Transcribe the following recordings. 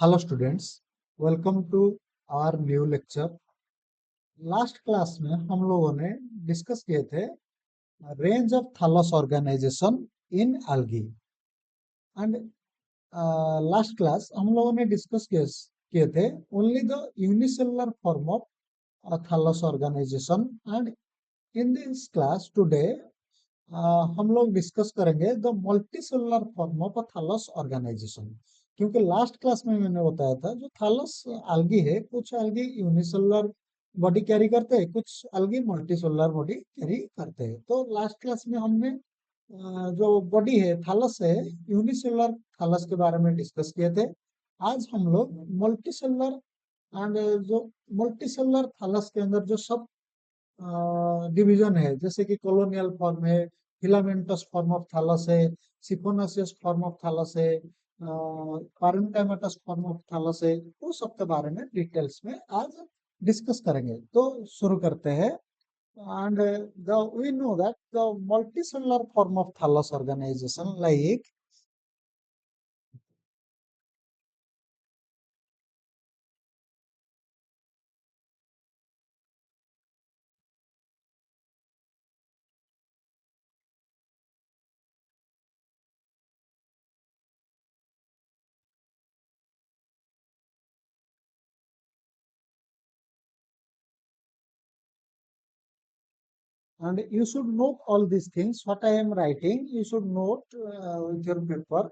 Hello students, welcome to our new lecture. Last class में हम लोगों ने डिस्कस किए थे range of thallus organisation in algae and last class हम लोगों ने डिस्कस किए थे only the unicellular form of thallus organisation and in this class today हम लोग डिस्कस करेंगे the multicellular form of thallus organisation. क्योंकि लास्ट क्लास में मैंने बताया था जो थैलस algae है, कुछ algae यूनिसेलुलर बॉडी कैरी करते हैं, कुछ algae मल्टीसेलुलर बॉडी कैरी करते हैं। तो लास्ट क्लास में हमने जो बॉडी है थैलस है, यूनिसेलुलर थैलस के बारे में डिस्कस किए थे। आज हम लोग मल्टीसेलुलर एंड जो मल्टीसेलुलर थैलस के अंदर जो सब डिवीजन है, जैसे कि कॉलोनियल फॉर्म है, फिलामेंटस फॉर्म ऑफ थैलस है, सिफोनासियस फॉर्म ऑफ थैलस है, पैरेन्काइमेटस फॉर्म ऑफ थैलस है, वो सब के बारे में डिटेल्स में आज डिस्कस करेंगे। तो शुरू करते हैं। And the we know that the multicellular form of thallus organisation like and you should note all these things what I am writing, you should note with your paper।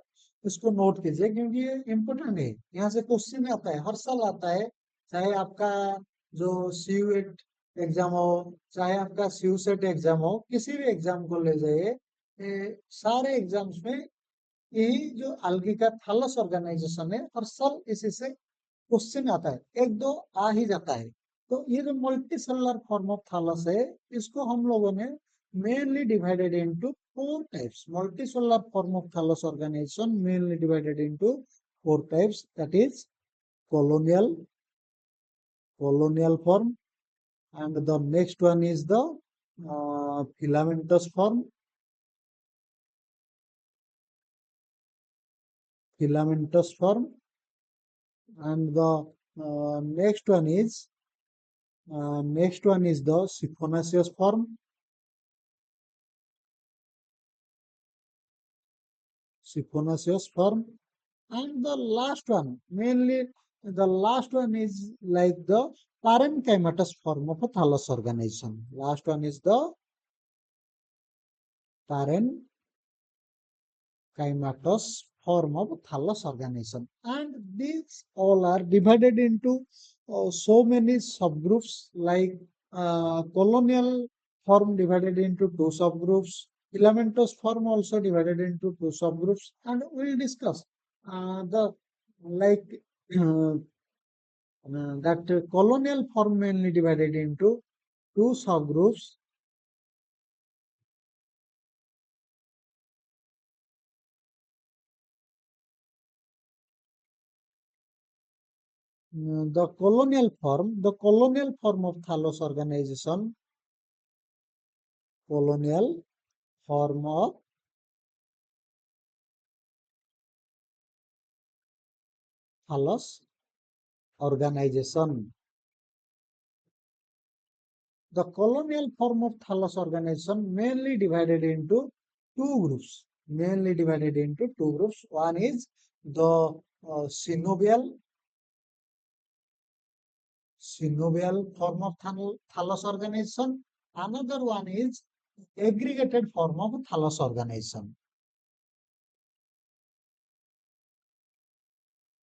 इसको note कीजिए क्योंकि ये important है। यहाँ से question आता है, हर साल आता है, चाहे आपका जो सीयूएट एग्जाम हो, चाहे आपका सीयूसेट एग्जाम हो, किसी भी एग्जाम को ले जाइए, सारे एग्जाम्स में यही जो algae का थैलस ऑर्गेनाइजेशन है, हर साल इसी से क्वेश्चन आता है, एक दो आ ही जाता है। तो ये जो multicellular form of thallus है, इसको हम लोगों ने mainly divided into four types. Multicellular form of thallus organisation mainly divided into four types, that is colonial colonial form, and the next one is the filamentous form, filamentous form, and the next one is the siphonaceous form, siphonaceous form, and the last one, mainly the last one is like the parenchymatous form of a thallus organization. Last one is the parenchymatous form of thallus organization, and these all are divided into so many subgroups, like colonial form divided into two subgroups, filamentous form also divided into two subgroups, and we'll discuss the like uh, that colonial form mainly divided into two subgroups. The colonial form of thallus organization, colonial form of thallus organization. The colonial form of thallus organization mainly divided into two groups. Mainly divided into two groups. One is the synovial form of thallus organization. Another one is aggregated form of thallus organization.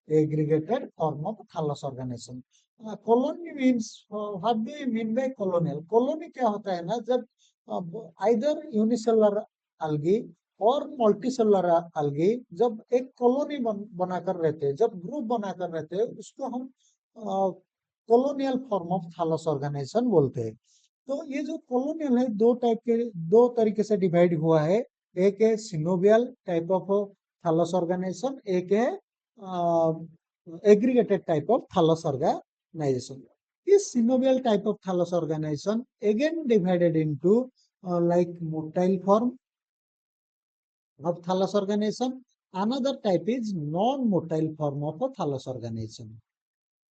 Aggregated form of thallus organization. Colony means, what do you mean by colonial? Colony क्या होता है ना, जब either unicellular algae और multicellular algae जब एक colony बनाकर रहते हैं, जब ग्रुप बनाकर रहते हैं, उसको हम colonial form of thallus organisation बोलते हैं। तो ये जो कॉलोनियल है, दो तरीके से डिवाइड हुआ है। एक है coenobial type of thallus organisation, एक है aggregated type of thallus organization. This synovial type of thallus organization again divided into like motile form of thallus organization, Another type is non-motile form of a thallus organism.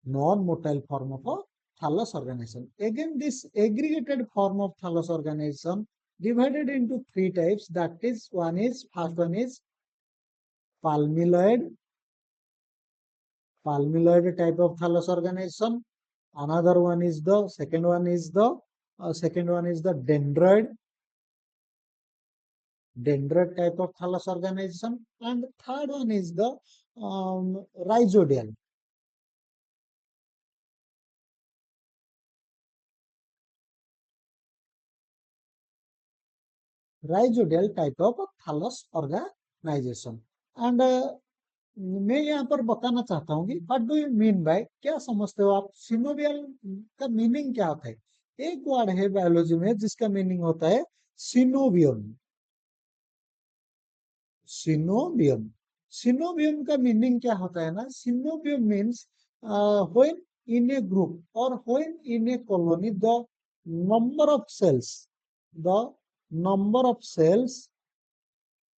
Non-motile form of a thallus organism. Again, this aggregated form of thallus organism divided into three types. That is, first one is palmilloid type of thallus organism. Another one is the second one is the dendroid type of thallus organism, and third one is the rhizodial. Rhizodial type of thallus organization. And मैं यहाँ पर बताना चाहता हूँ कि what do you mean bye, क्या समझते हो आप सिनोवियल का मीनिंग क्या होता है? एक वर्ड है बायोलॉजी में जिसका मीनिंग होता है सिनोवियम। सिनोवियम सिनोवियम का मीनिंग क्या होता है ना, synovium means when in a group or when in a colony the number of cells the number of cells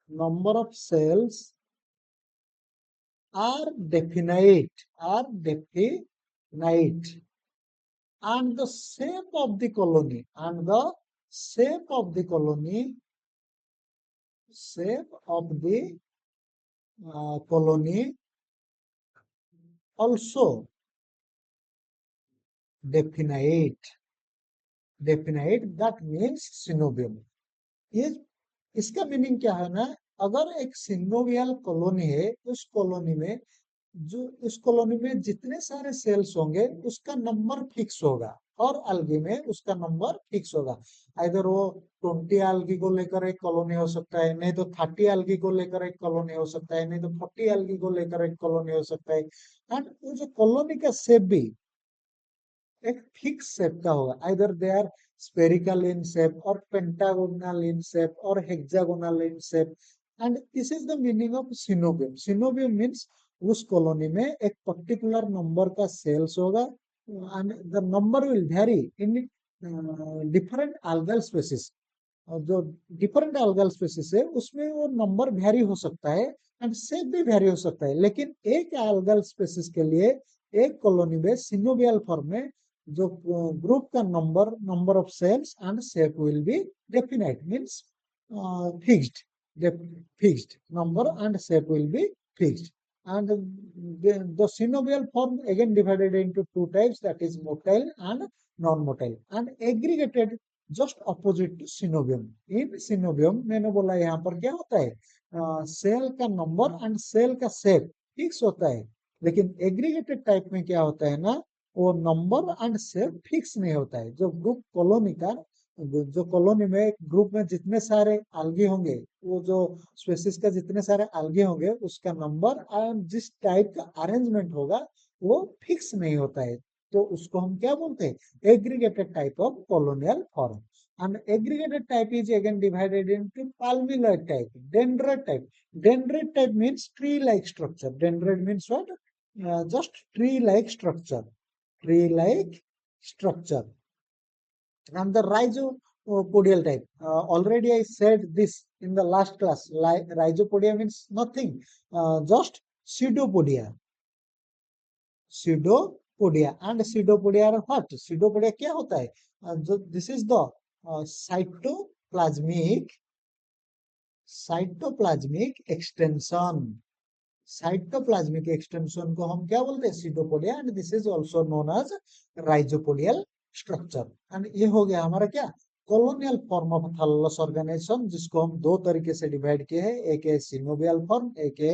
number of cells are definite and the shape of the colony colony also definite that means synovium. ये इसका meaning क्या है ना, अगर एक synovial colony है, उस colony में जितने सारे सेल्स होंगे उसका नंबर फिक्स होगा, और algae में उसका नंबर फिक्स होगा। इधर वो 20 algae को लेकर एक कॉलोनी हो सकता है, नहीं तो 30 algae को लेकर एक कॉलोनी हो सकता है, नहीं तो 40 algae को लेकर एक कॉलोनी हो सकता है। एंड वो जो कॉलोनी का शेप भी एक फिक्स शेप का होगा, either they are spherical in shape or pentagonal in shape or hexagonal in shape, and this is the meaning of synovium. Synovium means उस कॉलोनी में एक पर्टिकुलर नंबर का सेल्स होगा, and the number will vary in different algal species. जो different algal species है उसमें वो number very हो सकता है एंड शेप भी वेरी हो सकता है, लेकिन एक algal species के लिए एक कॉलोनी में सिनोवियल फॉर्म में जो ग्रुप का number of cells and shape will be definite, means fixed number and shape will be fixed. And the synovial form again divided into two types, that is motile and non-motile, and aggregated just opposite to synovium. In synovium मैंने बोला यहाँ पर क्या होता है, cell का number and cell का shape fix होता है, लेकिन एग्रीगेटेड टाइप में क्या होता है ना, वो नंबर एंड शेप फिक्स नहीं होता है। जो ग्रुप कॉलोनी का जो कॉलोनी में ग्रुप में जितने सारे algae होंगे, वो जो स्पेसिस का जितने सारे algae होंगे उसका नंबर एंड जिस टाइप का अरेंजमेंट होगा वो फिक्स नहीं होता है, तो उसको हम क्या बोलते हैं, aggregated type of colonial form. And aggregated type is again divided into palmilloid type, dendroid type. Dendroid type means tree-like structure. Dendroid means what? Just tree-like structure. Tree-like structure. And the rhizopodial type. Already I said this in the last class. Rhizopodia means nothing, just pseudopodia. Pseudopodia. And pseudopodia are what? Pseudopodia क्या होता है? This is the cytoplasmic extension. Cytoplasmic extension को हम क्या बोलते हैं, cytopodia, and this is also known as rhizopodial structure. And ये हो गया हमारा क्या, colonial form of thallus organization, जिसको हम दो तरीके से डिवाइड किए हैं, एक है सिनोवियल फॉर्म, एक है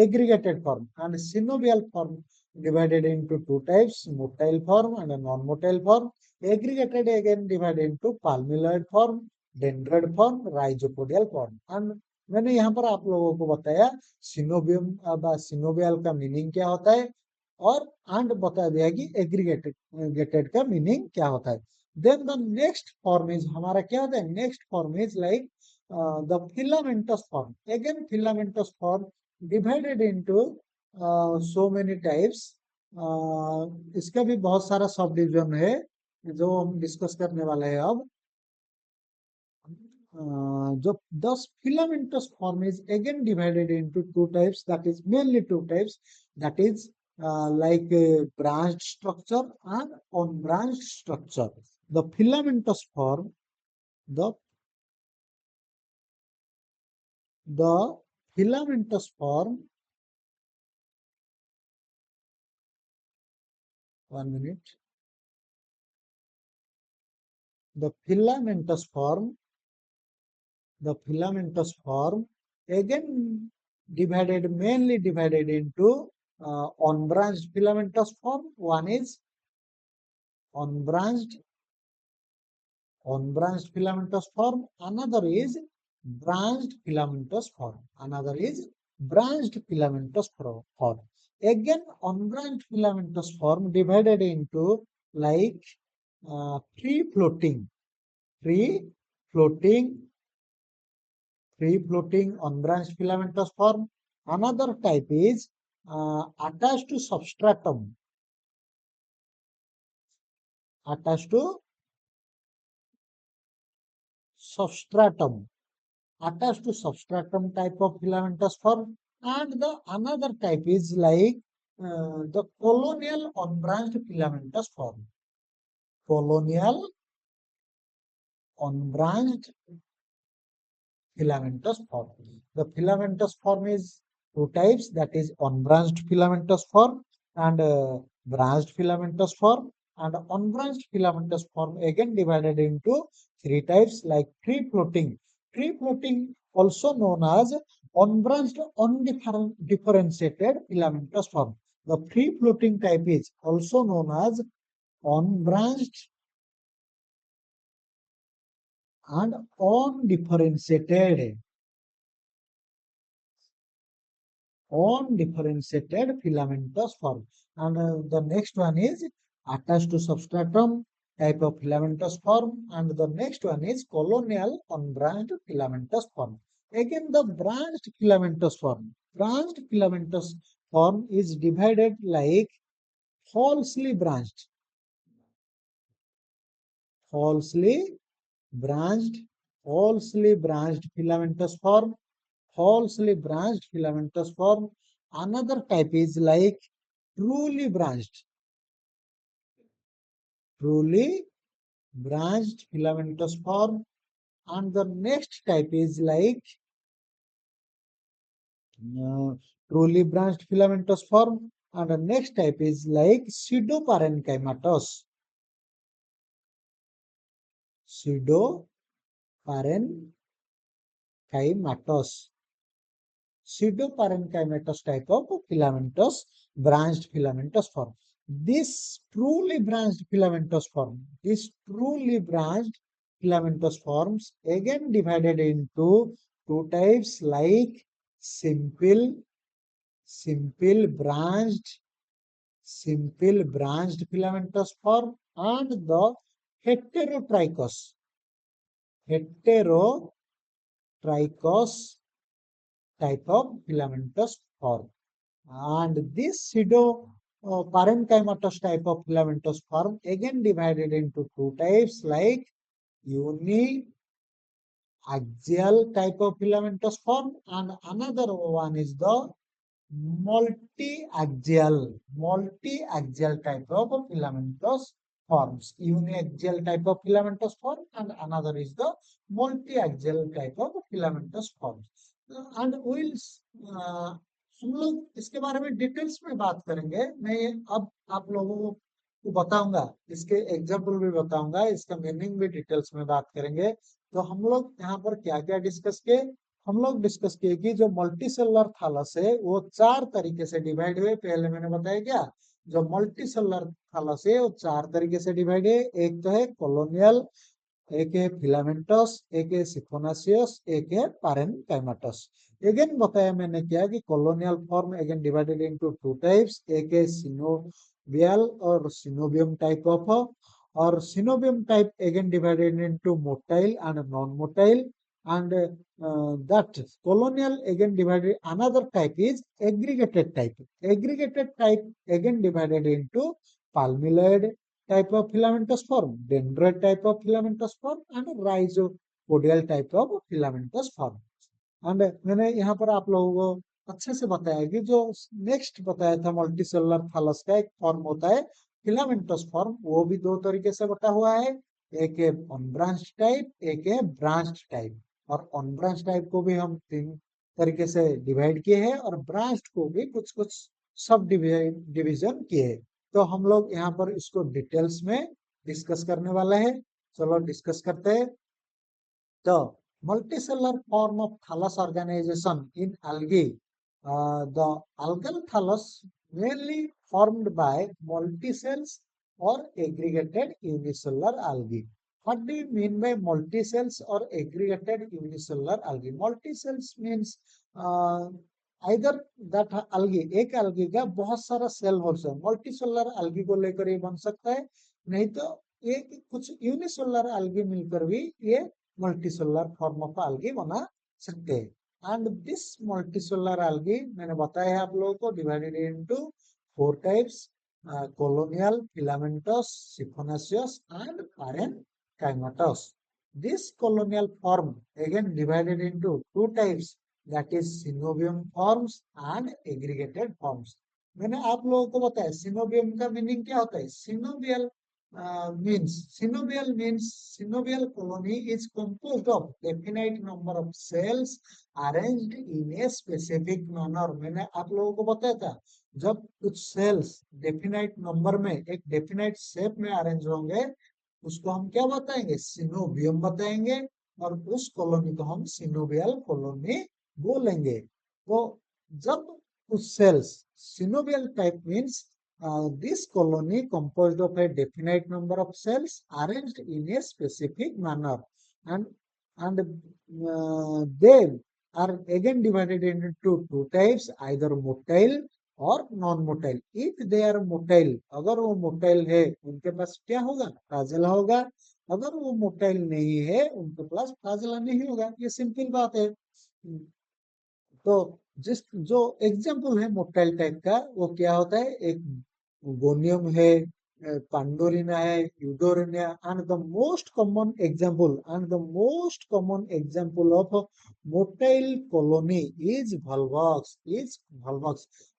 aggregated form. And synovial form divided into two types, motile form and a non-motile form. Aggregated again divided into palmilloid form, dendroid form, rhizopodial form. And मैंने यहाँ पर आप लोगों को बताया सिनोवियल का मीनिंग क्या होता है, और एंड बता दिया कि एग्रीगेटेड का मीनिंग क्या होता है. Then the next form is हमारा क्या होता है, next form is like the filamentous form. Again filamentous form divided into so many types. इसका भी बहुत सारा सब डिवीजन है जो हम डिस्कस करने वाले हैं अब. thus filamentous form is again divided into two types, that is mainly two types, that is like a branched structure and unbranched structure. The filamentous form, the the filamentous form, 1 minute, the filamentous form, the filamentous form again mainly divided into unbranched filamentous form. One is unbranched unbranched filamentous form, another is branched filamentous form, another is branched filamentous form. Again, unbranched filamentous form divided into like free floating, free floating, free floating unbranched filamentous form. Another type is attached to substratum, attached to substratum, attached to substratum type of filamentous form, and the another type is like the colonial unbranched filamentous form. Colonial unbranched filamentous form. The filamentous form is two types, that is unbranched filamentous form and branched filamentous form. And unbranched filamentous form again divided into three types like free floating. Free floating also known as unbranched undifferentiated filamentous form. The free floating type is also known as unbranched and undifferentiated filamentous form. And the next one is attached to substratum type of filamentous form. And the next one is colonial unbranched filamentous form. Again, the branched filamentous form. Branched filamentous form is divided like falsely branched, falsely branched, falsely branched filamentous form, falsely branched filamentous form. Another type is like truly branched, truly branched filamentous form. And the next type is like uh, truly branched filamentous form. And the next type is like pseudoparenchymatous, pseudoparenchymatous, pseudoparenchymatous type of filamentous branched filamentous form. This truly branched filamentous form, this truly branched filamentous forms again divided into two types like simple, branched, simple branched filamentous form and the heterotrichous, heterotrichous type of filamentous form. And this pseudo parenchymatous type of filamentous form again divided into two types like uniaxial type of filamentous form and another one is the multi-axial type of filamentous forms. Uniaxial type of filamentous form and another is the multi-axial type of filamentous forms. And we'll हम लोग इसके बारे में details में बात करेंगे। मैं अब आप लोगों को बताऊंगा, इसके एग्जाम्पल भी बताऊंगा, इसका मीनिंग भी डिटेल्स में बात करेंगे। तो हम लोग यहाँ पर क्या क्या डिस्कस किए, हम लोग डिस्कस किए कि जो मल्टी सेलुलर थालस है वो चार तरीके से डिवाइड हुए। पहले मैंने बताया क्या, जो मल्टी सेलुलर थालस है वो चार तरीके से डिवाइड है। एक तो है कॉलोनियल, एक है फिलामेंटस, एक है सिफोनासियस, एक है पैरेनकाइमाटस। अगेन बताया मैंने क्या कि colonial form again divided into two types, एक है सिनोवियल और सिनोबियम टाइप ऑफ, और coenobium type again divided into motile and non motile, and that colonial again divided, another type is aggregated type. Aggregated type again divided into palmilloid type of filamentous form, dendroid type of filamentous form, and podial type of filamentous form. And मैंने यहाँ पर आप लोगों को अच्छे से बताया कि जो नेक्स्ट बताया था मल्टीसेलुलर थैलस का एक फॉर्म होता है फिलामेंटस फॉर्म, वो भी दो तरीके से बटा हुआ है, एक है अनब्रांच टाइप, एक है ब्रांच टाइप। और अनब्रांच टाइप को भी हम तीन तरीके से डिवाइड किए हैं और ब्रांच को भी कुछ कुछ सब डिवीजन किए हैं। तो हम लोग यहाँ पर इसको डिटेल्स में डिस्कस करने वाले हैं। चलो डिस्कस करते हैं। The multicellular form of thallus organization in algae, the algal thallus mainly formed by multicells or aggregated unicellular algae. What do you mean by multicells or aggregated unicellular algae? Multicells means uh, either that algae, एक algae का बहुत सारा cell हो सकता है, multicellular algae को लेकर ये बन सकता है, नहीं तो एक कुछ यूनिसेलुलर algae मिलकर भी ये मल्टीसेलुलर फॉर्म ऑफ algae बना सकते हैं। एंड दिस मल्टीसेलुलर algae मैंने बताया आप लोगों को divided into four types, colonial, filamentous, siphonaceous and parenchymatous. This colonial form again divided into two types, that is synovium forms and aggregated forms. मैंने आप लोगों को बताया synovium का मीनिंग क्या होता है। Synovial colony is composed of definite number of cells arranged in a specific manner. मैंने आप लोगों को बताया था जब कुछ सेल्स डेफिनाइट नंबर में एक डेफिनाइट शेप में अरेंज होंगे उसको हम क्या बताएंगे, सिनोवियम बताएंगे, और उस कॉलोनी को हम सिनोवियल कॉलोनी बोलेंगे। तो जब कुछ cells coenobial type means this colony composed of a definite number of cells arranged in a specific manner, and they are again divided into two types, either motile और non motile. If they are motile, अगर वो motile है उनके पास क्या होगा, flagella होगा। अगर वो मोटाइल नहीं है उनके पास फ्लाजेला नहीं होगा, ये सिंपल बात है। तो जिस जो एग्जाम्पल है मोटाइल टाइप का वो क्या होता है, एक गोनियम है, पांडोरिना है, Eudorina, and the most common example of motile colony is Volvox.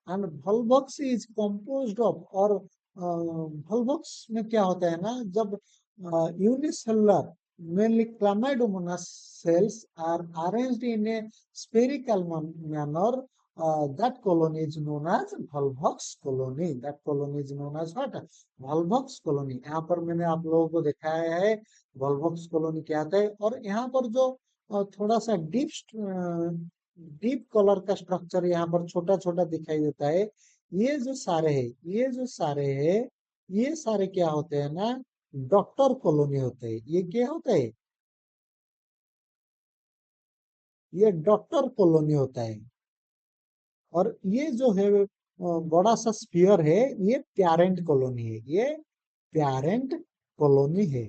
And Volvox is composed of, और वॉल्वॉक्स में क्या होता है ना, जब unicellular mainly chlamydomonas cells are arranged in a spherical manner, that colony is known as Volvox colony. That colony is known as what? Volvox colony. यहाँ पर मैंने आप लोगों को दिखाया है Volvox colony क्या होता है। और यहाँ पर जो थोड़ा सा डीप कलर का स्ट्रक्चर यहाँ पर छोटा छोटा दिखाई देता है, ये सारे क्या होते हैं ना, डॉक्टर कॉलोनी होते हैं। ये क्या होता है, ये डॉक्टर कॉलोनी होता है। और ये जो है बड़ा सा स्फीयर है, ये पेरेंट कॉलोनी है, ये पेरेंट कॉलोनी है,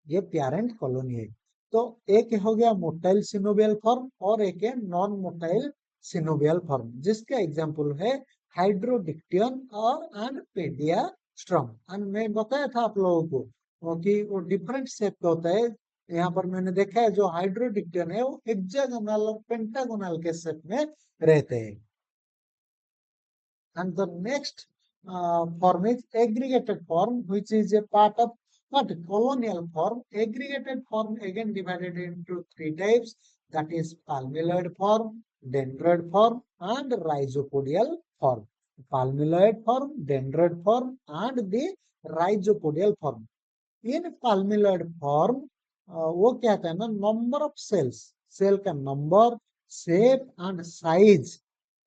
ये पेरेंट कॉलोनी है। तो एक हो गया मोटाइल सिनोवियल फॉर्म और एक है नॉन मोटाइल सिनोवियल फॉर्म, जिसका एग्जांपल है हाइड्रोडिक्टियन और एंड पेडियास्ट्रम। एंड मैं बताया था आप लोगों को कि वो डिफरेंट शेप का होता है। यहाँ पर मैंने देखा है जो हाइड्रोडिक्टियन है वो हेक्सागोनल और पेंटागोनल के शेप में रहते हैं। And the next form is aggregated form, which is a part of what, colonial form. Aggregated form again divided into three types, that is palmelloid form, dendroid form and rhizopodial form. Palmelloid form, dendroid form and the rhizopodial form. In palmelloid form वो क्या आता है ना, number of sales, cell का number, shape and size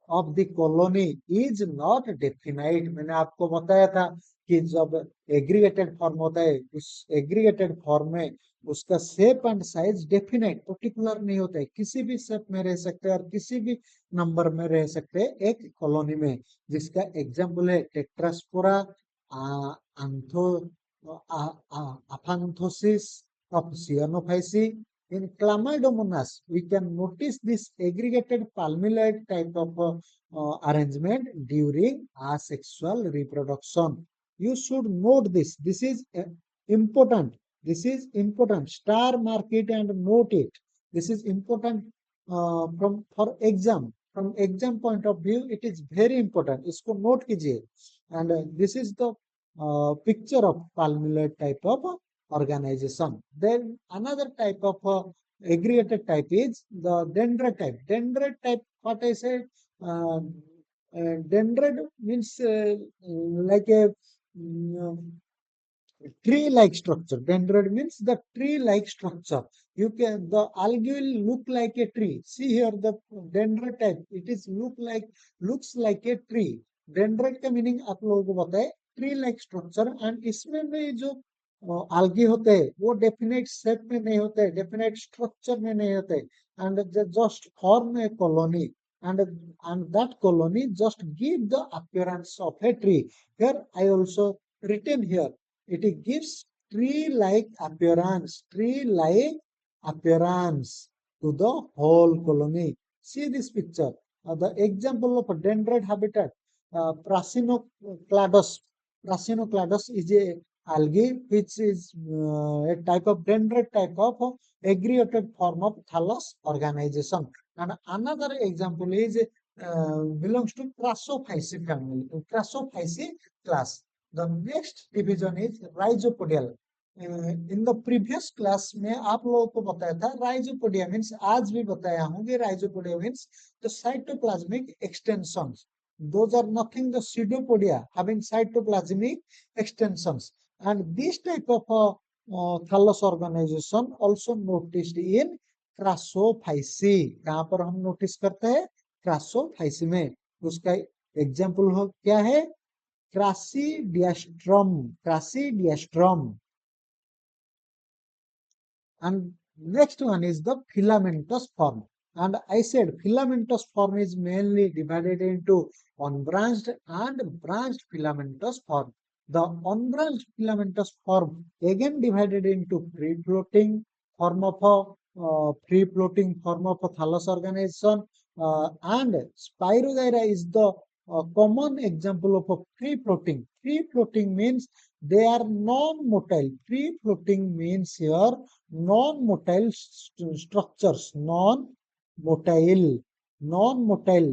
of the colony is not definite. मैंने आपको बताया था कि जब एग्रीगेटेड फॉर्म होता है, उस एग्रीगेटेड फॉर्म में उसका shape and size definite particular नहीं होता है, किसी भी शेप में रह सकते हैं और किसी भी नंबर में रह सकते हैं एक कॉलोनी में, जिसका एग्जाम्पल है टेट्रास्पोरा, आंथो, aphantosis of cyanophysi. In Chlamydomonas, we can notice this aggregated palmelloid type of arrangement during asexual reproduction. You should note this. This is important This is important. Star mark it and note it. This is important from for exam. From exam point of view, it is very important. इसको note कीजिए. And this is the picture of palmulate type of organization. Then another type of aggregated type is the dendrite type. Dendrite type, what I said, uh, dendrite means like a tree-like structure. Dendrite means the tree-like structure. You can the algae will look like a tree. See here the dendrite type. It is looks like a tree. Dendrite का meaning आप लोगों को पता है tree-like structure and इसमें में जो algae होते हैं वो definite shape में नहीं होते, definite structure में नहीं होते and they just form a colony and that colony just give the appearance of a tree. Here I also written here. It gives tree-like appearance to the whole colony. See this picture. The example of a dendrite habitat, Prasinocladus. Prasinocladus is a algae which is a type of dendrite type of aggregated form of thallus organization. And another example is belongs to Crassophyceae family, Crassophyceae class. The next division is rhizopodial. In the previous class में आप लोगों को बताया था rhizopodia means आज भी बताया हूँ कि rhizopodia means the cytoplasmic extensions. Those are nothing the pseudopodia having cytoplasmic extensions. And this type of thallus organization also noticed in Crassophyceae. कहाँ पर हम notice करते हैं? Crassophyceae में. उसका example हो क्या है? Crassidiastrum. And next one is the filamentous form. And I said filamentous form is mainly divided into unbranched and branched filamentous form. The unbranched filamentous form again divided into free-floating form of a thallus organization and Spirogyra is the common example of a free-floating. Free-floating means they are non-motile. Free-floating means here non-motile structures. Non-motile.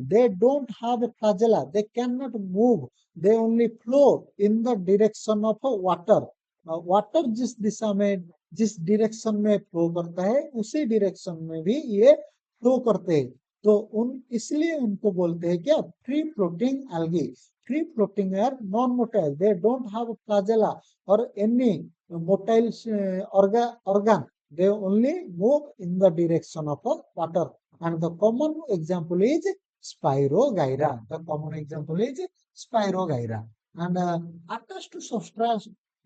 They don't have a flagella. They cannot move. They only flow in the direction of water. Water जिस direction में flow करता है उसी direction में भी ये flow करते हैं तो इसलिए उनको बोलते हैं क्या free floating algae free floating are non motile they don't have a flagella or any motile organ they only move in the direction of water and the common example is Spirogyra. And attached to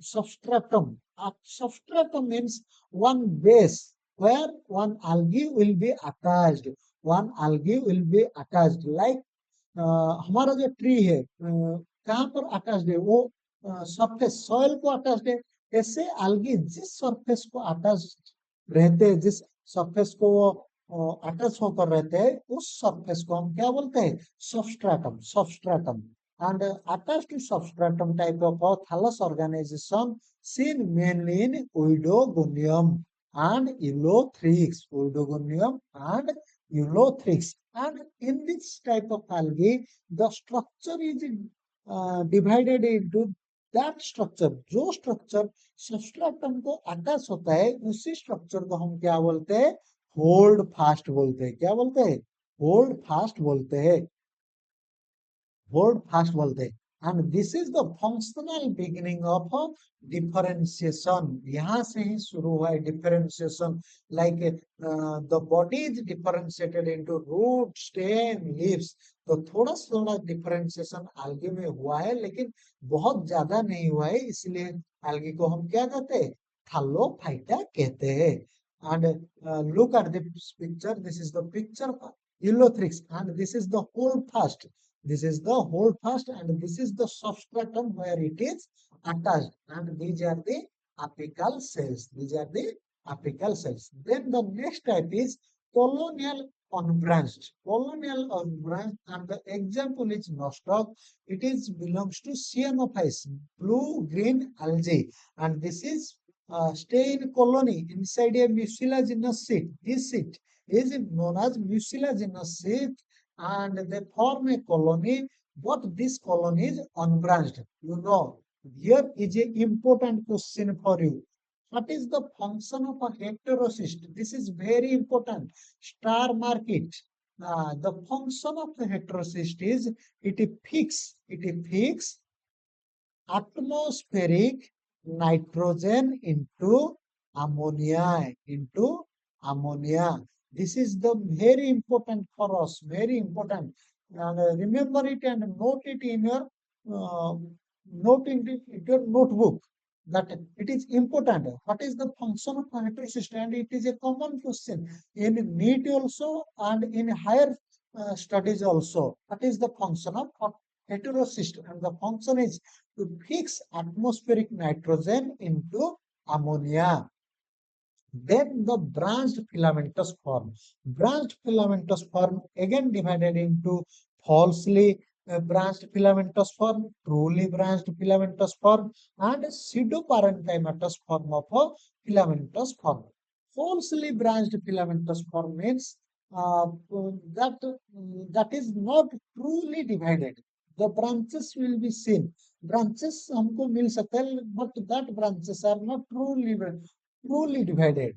substratum. Substratum means one base where one algae will be attached. Like हमारा जो tree है कहाँ पर attached है वो surface soil को attached है ऐसे algae जिस सरफेस को अटैच रहते हैं जिस सरफेस को वो अटैच होकर रहते हैं उस सरफेस को हम क्या बोलते हैं substratum. And attached to substratum type of thallus organization seen mainly in Oidogonium and Eulothrix. And in this type of algae, the structure is divided into that structure. जो structure substratum को attach होता है उसी structure को हम क्या बोलते हैं hold fast बोलते हैं क्या बोलते हैं hold fast बोलते हैं and this is the functional beginning of differentiation यहाँ से ही शुरू हुआ है differentiation like the body is differentiated into root stem leaves तो थोड़ा differentiation algae में हुआ है लेकिन बहुत ज्यादा नहीं हुआ है इसलिए algae को हम क्या कहते हैं thallophyta कहते हैं and look at this picture this is the picture of Eulothrix and this is the whole fast and this is the substratum where it is attached and these are the apical cells. Then the next type is colonial unbranched and the example is nostoc. It is belongs to cyanophytes, blue green algae and this is stay in colony inside a mucilaginous sheet. This sheet is known as mucilaginous sheet, and they form a colony, but this colony is unbranched. You know, here is a important question for you. What is the function of a heterocyst? This is very important. Star mark it. The function of the heterocyst is it fix atmospheric nitrogen into ammonia. This is the very important for us, very important. And remember it and note it in your uh, in your notebook, that it is important. What is the function of heterocyst? And it is a common question in NEET also and in higher studies also. What is the function of heterocyst? And the function is to fix atmospheric nitrogen into ammonia. Then the branched filamentous form. Branched filamentous form again divided into falsely branched filamentous form, truly branched filamentous form, and pseudoparenchymatous form of a filamentous form. Falsely branched filamentous form means that is not truly divided. The branches will be seen. Branches हमको मिल सकता है, but that branches are not truly divided.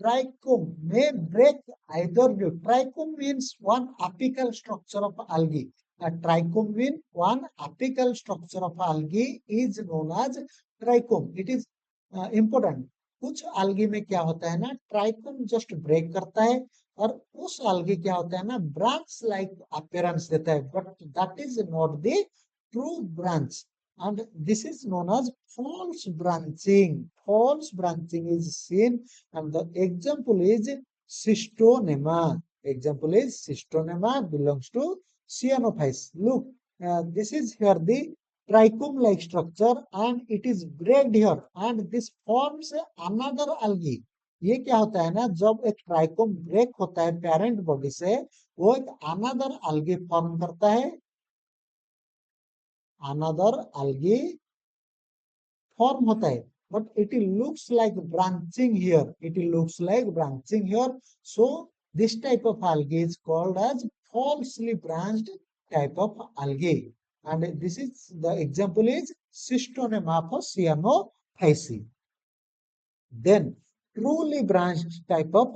Trichome may break either view. Trichome means one apical structure of algae. A trichome means one apical structure of algae is known as trichome. It is important. कुछ algae में क्या होता है ना, trichome just break करता है, और उस algae क्या होता है ना, branch like appearance देता है, but that is not the true branch. And this is known as false branching. False branching is seen, and the example is cystostemma. Example is cystostemma belongs to cyanophytes. Look, this is here the trichome-like structure, and it is braked here, and this forms another algae. ये क्या होता है ना, जब एक trichome break होता है parent body से, वो एक अनदर algae फॉर्म करता है, another algae form होता है, but it looks like branching here. It looks like branching here. So this type of algae is called as falsely branched type of algae. And this is the example is Cystostemma for cyanophyceae. Then truly branched type of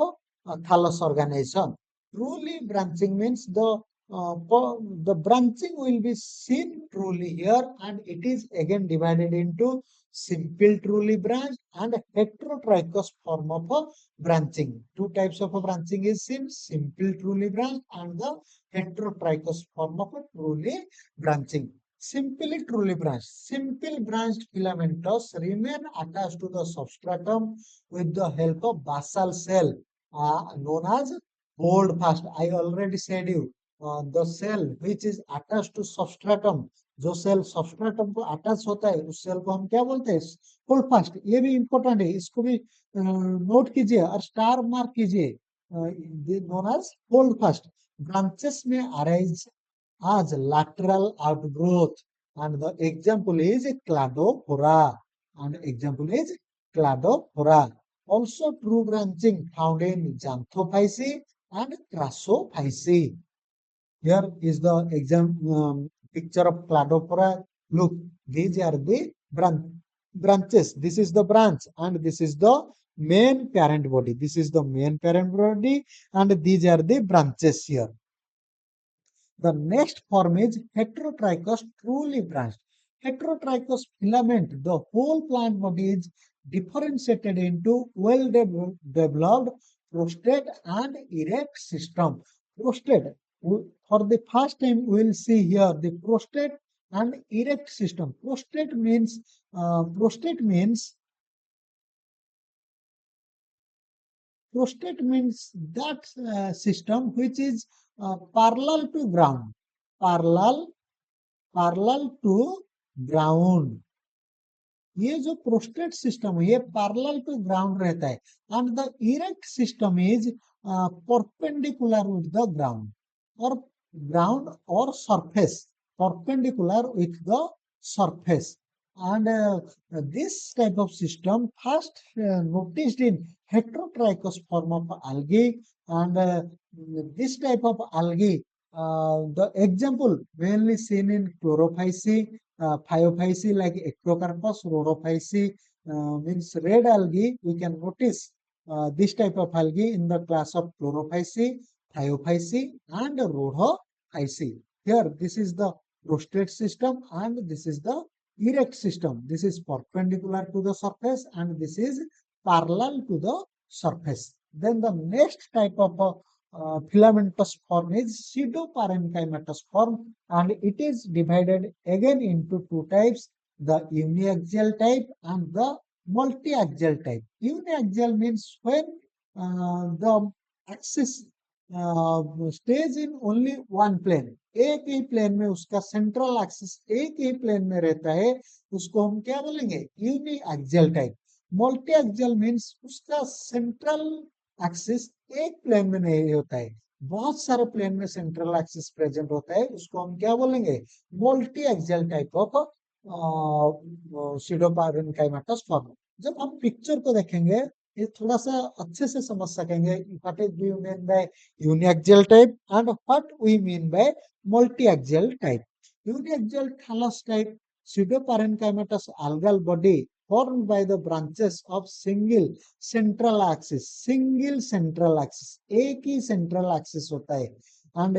thallus organization. Truly branching means the branching will be seen truly here, and it is again divided into simple truly branched and heterotrichous form of branching. Two types of branching is seen: simple truly branched and the heterotrichous form of truly branching. Simply truly branched. Simple branched filamentous remain attached to the substratum with the help of basal cell known as holdfast. I already said you the cell which is attached to substratum. जो cell substratum को attach होता है उस cell को हम क्या बोलते हैं? होल्डफास्ट. ये भी इंपॉर्टेंट है, इसको भी नोट कीजिए और स्टार मार्क कीजिए. Known as holdfast. ब्रांचेस में arise as lateral outgrowth, and the example is cladophora, and example is cladophora. Also true branching found in xanthophyceae and crassophyceae. Here is the picture of cladophora. Look, these are the branches. This is the branch and this is the main parent body. This is the main parent body and these are the branches here. The next form is heterotrichous truly branched. Heterotrichous filament, the whole plant body is differentiated into well-developed prostate and erect system. Prostate, for the first time we will see here the prostate and erect system. Prostate means that system which is parallel to ground. Parallel to ground. ये जो prostate system है ये parallel to ground रहता है, and the erect system is perpendicular with the ground or surface, perpendicular with the surface. And this type of system first noticed in heterotrichous form of algae, and this type of algae, the example mainly seen in chlorophyceae, phaeophyceae like Ectocarpus, rhodophyceae, means red algae. We can notice this type of algae in the class of chlorophyceae, phaeophyceae, and rhodophyceae. Here, this is the prostate system, and this is the erect system. This is perpendicular to the surface, and this is parallel to the surface. Then the next type of filamentous form is pseudoparenchymatous form, and it is divided again into two types: the uniaxial type and the multi-axial type. Uniaxial means when the axis stays in only one plane, एक ही plane में उसका central axis एक ही plane में रहता है, उसको हम क्या बोलेंगे? Uniaxial type. Multiaxial means उसका सेंट्रल एक्सिस एक प्लेन में नहीं होता है, बहुत सारे प्लेन में सेंट्रल एक्सिस प्रेजेंट होता है, उसको हम क्या बोलेंगे? Multiaxial type of pseudoparenchymatous form। जब हम पिक्चर को देखेंगे, ये थोड़ा सा अच्छे से समझ सकेंगे what is we mean by uniaxial type and what we mean by multi-axial type. Uniaxial thallus type pseudoparenchymatous algal body formed by the branches of single central axis. Single central axis, एक ही central axis होता है, and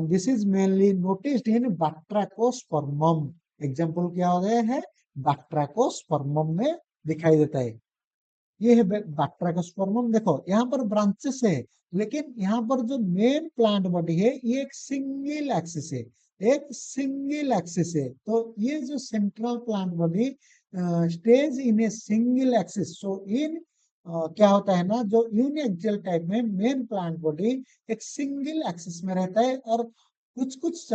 this is mainly noticed in batrachospermum. Example क्या हो गए हैं? batrachospermum में दिखाई देता है। ये है बैक्ट्राकोस्पर्मम। देखो यहाँ पर ब्रांचेस है, लेकिन यहाँ पर जो मेन प्लांट बॉडी है ये एक सिंगल एक्सिस है, एक सिंगल एक्सिस है। तो ये जो central plant body stage in a single axis. So in क्या होता है ना, जो यूनिएक्सियल टाइप में मेन प्लांट बॉडी एक सिंगल एक्सिस में रहता है, और कुछ कुछ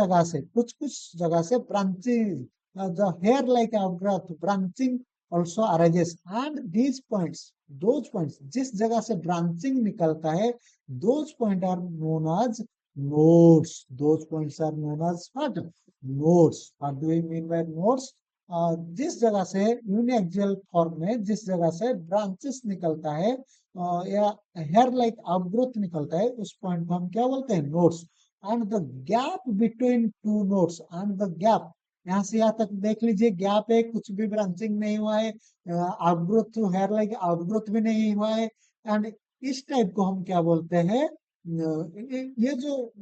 जगह से branching, the hair like outgrowth branching also arises, and these points, those points जिस जगह से ब्रांचिंग निकलता है, those points are known as nodes. Those points are known as what? Nodes. What do we mean by nodes? जिस जगह से uniaxial form में जिस जगह से ब्रांचेस निकलता है या हेयर लाइक आउटग्रोथ निकलता है, उस पॉइंट को हम क्या बोलते हैं? Nodes. And the gap between two nodes, and the gap, यहाँ से यहाँ तक देख लीजिए, गैप है, कुछ भी ब्रांचिंग नहीं हुआ है, आउटग्रोथ हेयर लाइक आउटग्रोथ भी नहीं हुआ है, एंड इस टाइप को हम क्या बोलते हैं? ये जो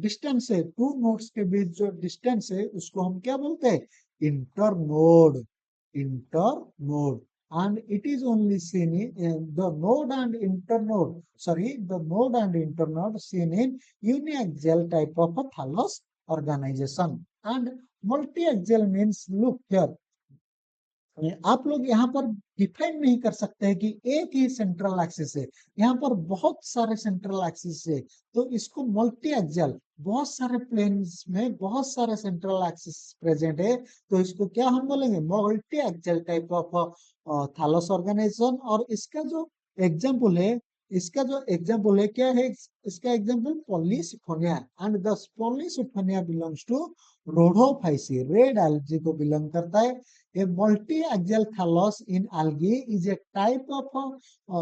डिस्टेंस है, टू नोड्स के बीच जो डिस्टेंस है, उसको हम क्या बोलते हैं? Internode. Internode. and it is only seen in the node and internode, sorry, the node and internode seen in uniaxial type of a thallus organization. And multi-axial means, look here, आप लोग यहाँ पर डिफाइन नहीं कर सकते हैं कि एक ही सेंट्रल एक्सिस है, यहाँ पर बहुत सारे सेंट्रल एक्सिस है, तो इसको मल्टी एक्सियल, बहुत सारे प्लेन्स में बहुत सारे सेंट्रल एक्सिस प्रेजेंट है, तो इसको क्या हम बोलेंगे? Multiaxial type of thallus organisation. और इसका जो एग्जाम्पल है क्या है? इसका example polysiphonia, and the polysiphonia belongs to rhodophyceae, red algae को बिलोंग करता है। A multi-axial thallus in algae is a type of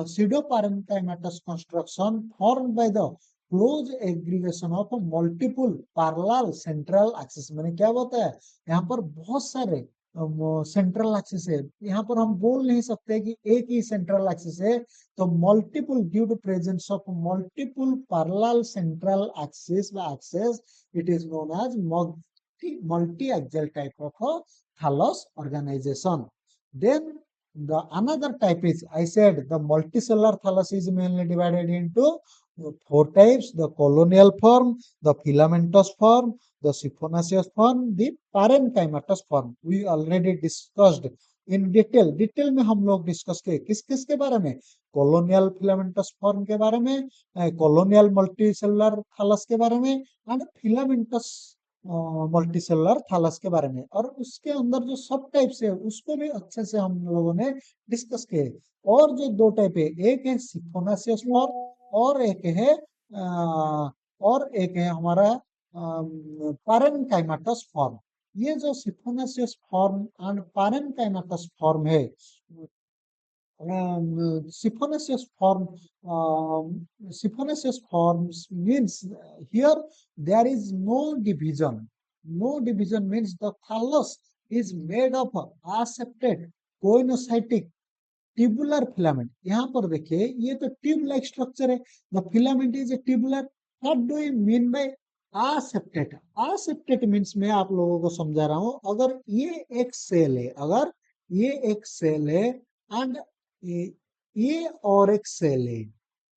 pseudoparenchymatous construction formed by the close aggregation of multiple parallel central axis। मैंने क्या बताया? यहाँ पर बहुत सारे सेंट्रल एक्सिस है, यहाँ पर हम बोल नहीं सकते कि एक ही सेंट्रल एक्सिस है, तो multiple, due to presence of multiple parallel central axis axes, it is known as multi-axial type of thallus organization. Then the another type is, I said, the multicellular thallus is mainly divided into four types: the colonial form, the filamentous form, the siphonaceous form, the parenchymatous form. We already discussed in detail. Detail में हम लोग discuss किए किस किस के बारे में? Colonial filamentous form के बारे में, कॉलोनियल मल्टीसेलुलर थैलस के बारे में, एंड फिलामेंटस मल्टीसेलुलर थैलस के बारे में, और उसके अंदर जो सब टाइप्स है उसको भी अच्छे से हम लोगों ने डिस्कस किए। और जो दो टाइप है, एक है सिफोनासियस फॉर्म, और एक है हमारा पैरेन्काइमाटस फॉर्म। ये जो सिफोनेसियस फॉर्म एंड पैरेनकाइमेटस फॉर्म है, Siphonaceous form, Siphonaceous forms means here there is no division. No division means the thallus is made of aseptate, coinocytic, tubular filament. यहाँ पर देखिए ये तो ट्यूब लाइक स्ट्रक्चर है, the filament is a tubular. What do you mean by aseptate? Aseptate means मैं आप लोगों को समझा रहा हूं, अगर ये एक सेल है, अगर ये एक सेल है एंड ये और एक सेल है,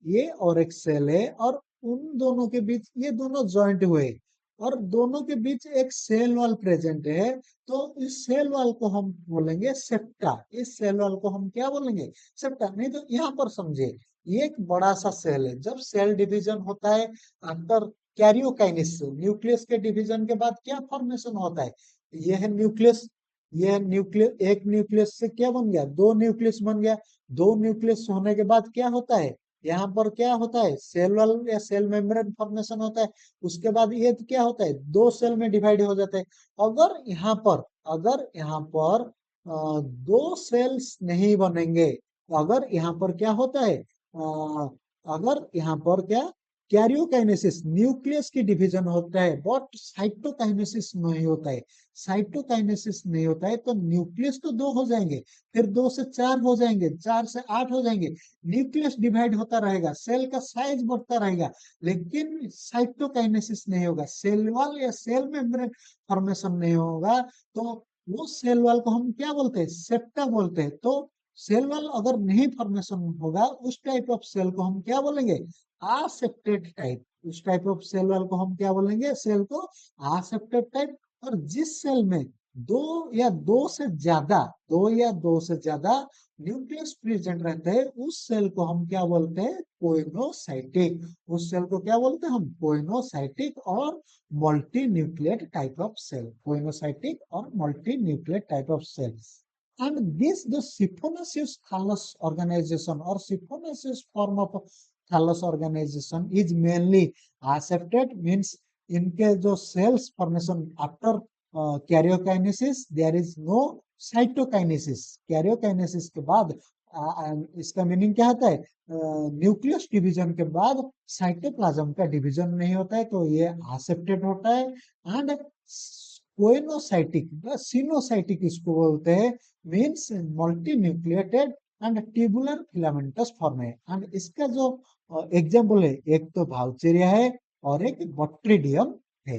ये और एक सेल है, और उन दोनों के बीच ये दोनों ज्वाइंट हुए और दोनों के बीच एक सेल वॉल प्रेजेंट है, तो इस सेल वॉल को हम बोलेंगे सेप्टा। इस सेल वॉल को हम क्या बोलेंगे? सेप्टा। नहीं तो यहाँ पर समझे, ये एक बड़ा सा सेल है, जब सेल डिवीजन होता है आफ्टर कैरियोकाइनेसिस, न्यूक्लियस के डिवीजन के बाद क्या फॉर्मेशन होता है? ये है न्यूक्लियस, ये न्यूक्लियस, एक न्यूक्लियस से क्या बन गया? दो न्यूक्लियस बन गया। दो न्यूक्लियस होने के बाद क्या होता है? यहाँ पर क्या होता है? सेल वॉल या सेल मेम्ब्रेन फॉर्मेशन होता है। उसके बाद ये क्या होता है? दो सेल में डिवाइड हो जाता है। अगर यहाँ पर दो सेल्स नहीं बनेंगे, अगर यहाँ पर क्या होता है? अगर यहाँ पर क्या कैरियोकाइनेसिस, न्यूक्लियस की डिवीजन होता है, बट साइटोकाइनेसिस नहीं होता है। साइटोकाइनेसिस नहीं होता है तो न्यूक्लियस तो दो हो जाएंगे, फिर दो से चार हो जाएंगे, चार से आठ हो जाएंगे, न्यूक्लियस डिवाइड होता रहेगा, सेल का साइज बढ़ता रहेगा, लेकिन साइटोकाइनेसिस नहीं होगा, सेल वॉल या सेल मेम्ब्रेन फॉर्मेशन नहीं होगा। तो वो सेल वॉल को हम क्या बोलते हैं? सेप्टा बोलते हैं। तो सेल वॉल अगर नहीं फॉर्मेशन होगा, उस टाइप ऑफ सेल को हम क्या बोलेंगे? आसेप्टेड टाइप। उस टाइप ऑफ सेल वॉल को हम क्या बोलेंगे? सेल को आसेप्टेड टाइप। और जिस सेल में दो या दो से ज्यादा न्यूक्लियस प्रेजेंट रहते हैं, उस सेल को हम क्या बोलते हैं? कोइनोसाइटिक। उस सेल को क्या बोलते हैं हम? कोइनोसाइटिक और multinucleate type of cell. Coenocytic और multinucleate type of cells. And this the Siphonaceous thallus organization or Siphonaceous form of thallus organization is mainly aseptate, means इनके जो cells formation after karyokinesis, there is no cytokinesis. Karyokinesis के बाद इसका meaning क्या होता है? Nucleus division के बाद साइटोप्लाज्म का डिवीजन नहीं होता है, तो ये आसेप्टेड होता है। एंड कोइनोसाइटिक, सिनोसाइटिक इसको बोलते हैं, means multi nucleated and tubular filamentous form है। एंड इसका जो एग्जाम्पल है, एक तो भाउचेरिया है और एक बॉट्रिडियम है।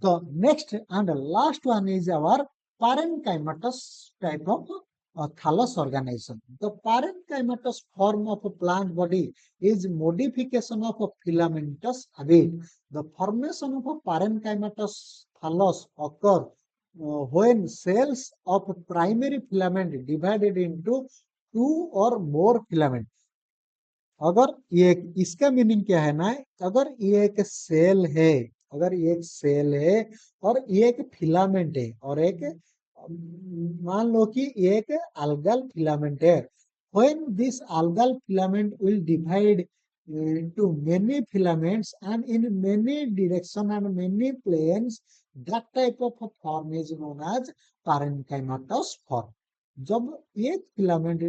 The next and last one is our parenchymatous type of thallus organization. The parenchymatous form of a plant body is modification of a filamentous habit. The formation of a parenchymatous thallus occur when cells of primary filament divided into two or more filament. अगर ये, इसका meaning क्या है ना, अगर ये एक cell है, अगर ये एक सेल है और ये एक फिलामेंट है, और एक मान लो कि ये एक algal filament है, when this algal filament will divide into many filaments and in many direction and many planes, that type of a form is known as parenchymatous form. जब एक फिलामेंट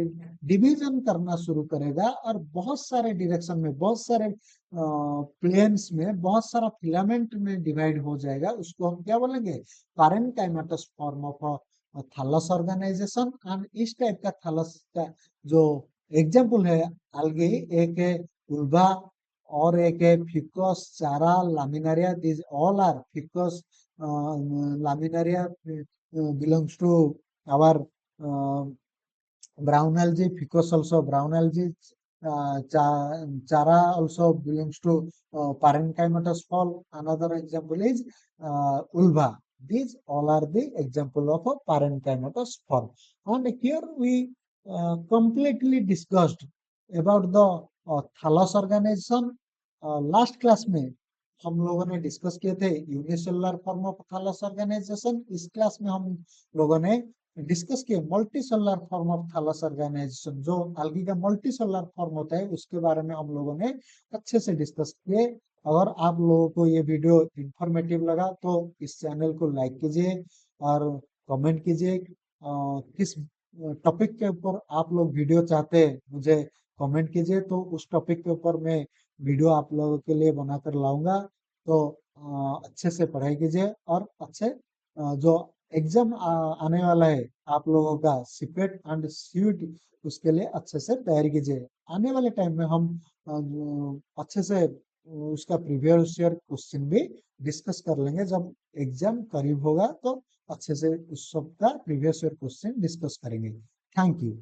डिवीजन करना शुरू करेगा और बहुत सारे डायरेक्शन में, बहुत सारे प्लेन्स में, बहुत सारा फिलामेंट में डिवाइड हो जाएगा, उसको हम क्या बोलेंगे? Parenchymatous form of thallus organisation. And इस टाइप का थैलस का जो एग्जांपल है, algae, एक है उल्वा और एक है fucus chara laminaria. This all are fucus laminaria belongs to our brown algae. Ficus also brown algae. Chara also belongs to parenchymatous form. Another example is ulva. These all are the example of a parenchymatous form. And here we completely discussed about the thallus organization. Last class में हम लोगों ने discuss किए थे unicellular form of thallus organization. इस class में हम लोगों ने डिस्कस किए multicellular form of thallus organization. जो algae का मल्टी सेलुलर फॉर्म होता है, उसके बारे में हम लोगों ने अच्छे से डिस्कस किए। अगर आप लोगों को ये वीडियो इंफॉर्मेटिव लगा तो इस चैनल को लाइक कीजिए और कमेंट कीजिए किस टॉपिक के ऊपर आप लोग वीडियो चाहते हैं मुझे कमेंट कीजिए, तो उस टॉपिक के ऊपर मैं वीडियो आप लोगों के लिए बनाकर लाऊंगा। तो अच्छे से पढ़ाई कीजिए और अच्छे जो एग्जाम आने वाला है आप लोगों का सीपेट एंड सीयूटी, उसके लिए अच्छे से तैयारी कीजिए। आने वाले टाइम में हम अच्छे से उसका प्रीवियस ईयर क्वेश्चन भी डिस्कस कर लेंगे। जब एग्जाम करीब होगा तो अच्छे से उस सब का प्रीवियस ईयर क्वेश्चन डिस्कस करेंगे। Thank you.